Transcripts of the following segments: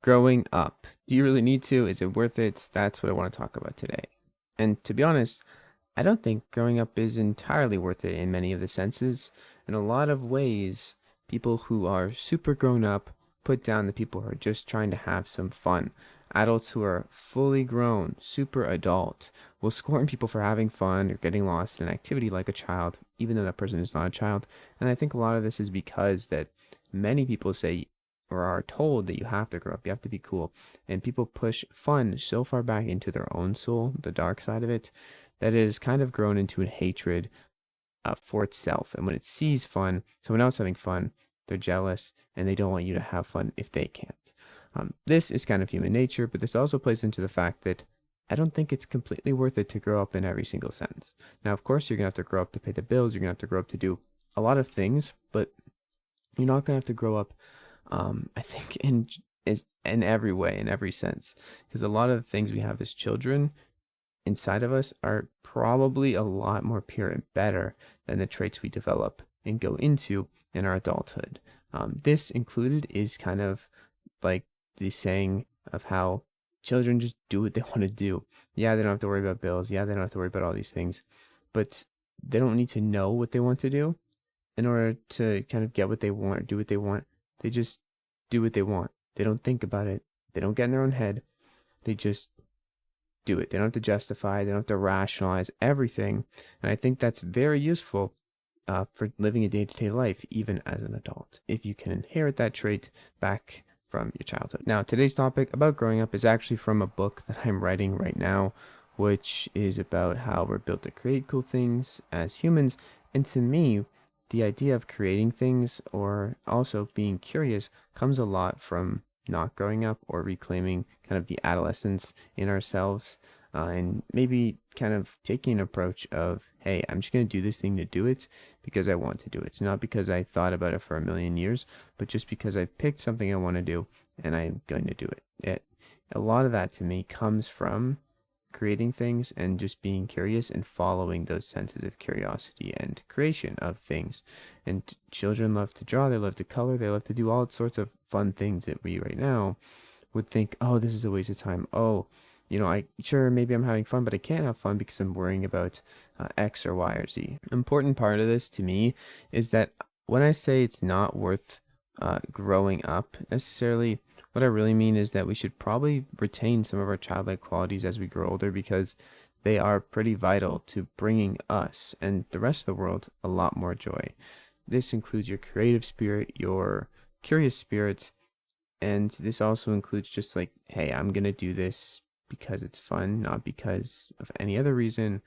Growing up. Do you really need to? Is it worth it? That's what I want to talk about today. And to be honest, I don't think growing up is entirely worth it in many of the senses. In a lot of ways, people who are super grown up put down the people who are just trying to have some fun. Adults who are fully grown, super adult, will scorn people for having fun or getting lost in an activity like a child, even though that person is not a child. And I think a lot of this is because that many people say or are told that you have to grow up, you have to be cool. And people push fun so far back into their own soul, the dark side of it, that it has kind of grown into a hatred for itself. And when it sees fun, someone else having fun, they're jealous and they don't want you to have fun if they can't. This is kind of human nature, but this also plays into the fact that I don't think it's completely worth it to grow up in every single sense. Now, of course, you're going to have to grow up to pay the bills, you're going to have to grow up to do a lot of things, but you're not going to have to grow up, I think, in every way, in every sense. Because a lot of the things we have as children inside of us are probably a lot more pure and better than the traits we develop and go into in our adulthood. This included is kind of like the saying of how children just do what they want to do. Yeah, they don't have to worry about bills. Yeah, they don't have to worry about all these things, but they don't need to know what they want to do in order to kind of get what they want or do what they want. They just do what they want. They don't think about it. They don't get in their own head. They just do it. They don't have to justify, they don't have to rationalize everything. And I think that's very useful for living a day to day life, even as an adult, if you can inherit that trait back from your childhood. Now, today's topic about growing up is actually from a book that I'm writing right now, which is about how we're built to create cool things as humans. And to me, the idea of creating things or also being curious comes a lot from not growing up or reclaiming kind of the adolescence in ourselves, and maybe kind of taking an approach of, hey, I'm just going to do this thing to do it because I want to do it. It's not because I thought about it for a million years, but just because I picked something I want to do and I'm going to do it. A lot of that to me comes from creating things and just being curious and following those senses of curiosity and creation of things. And children love to draw, they love to color, they love to do all sorts of fun things that we right now would think, oh, this is a waste of time. Oh, I sure maybe I'm having fun, but I can't have fun because I'm worrying about X or Y or Z. Important part of this to me is that when I say it's not worth growing up necessarily, what I really mean is that we should probably retain some of our childlike qualities as we grow older because they are pretty vital to bringing us and the rest of the world a lot more joy. This includes your creative spirit, your curious spirit, and this also includes just like, hey, I'm going to do this because it's fun, not because of any other reason.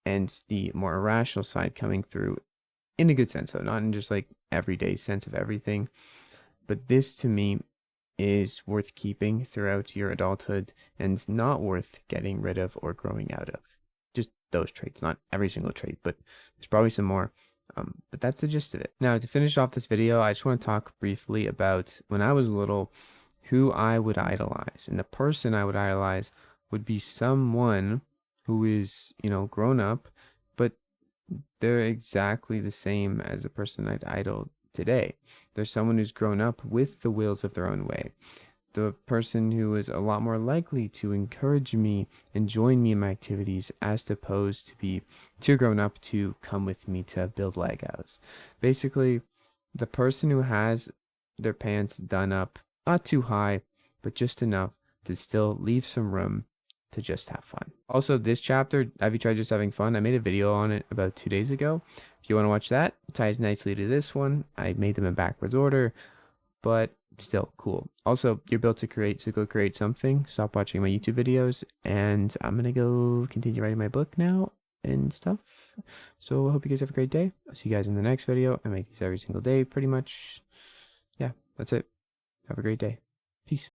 And the more irrational side coming through in a good sense, though, not in just like everyday sense of everything. But this to me is worth keeping throughout your adulthood and not worth getting rid of or growing out of. Just those traits, not every single trait, but there's probably some more. But that's the gist of it. Now, to finish off this video, I just want to talk briefly about when I was little, who I would idolize. And the person I would idolize would be someone who is, grown up, but they're exactly the same as the person I'd idol today. There's someone who's grown up with the wheels of their own way. The person who is a lot more likely to encourage me and join me in my activities as opposed to be too grown up to come with me to build Legos. Basically, the person who has their pants done up, not too high, but just enough to still leave some room to just have fun. Also, this chapter, have you tried just having fun? I made a video on it about 2 days ago. If you want to watch that, it ties nicely to this one. I made them in backwards order, but still cool. Also, you're built to create, so go create something. Stop watching my YouTube videos, and I'm gonna go continue writing my book now and stuff. So I hope you guys have a great day. I'll see you guys in the next video. I make these every single day, pretty much. Yeah, that's it. Have a great day. Peace.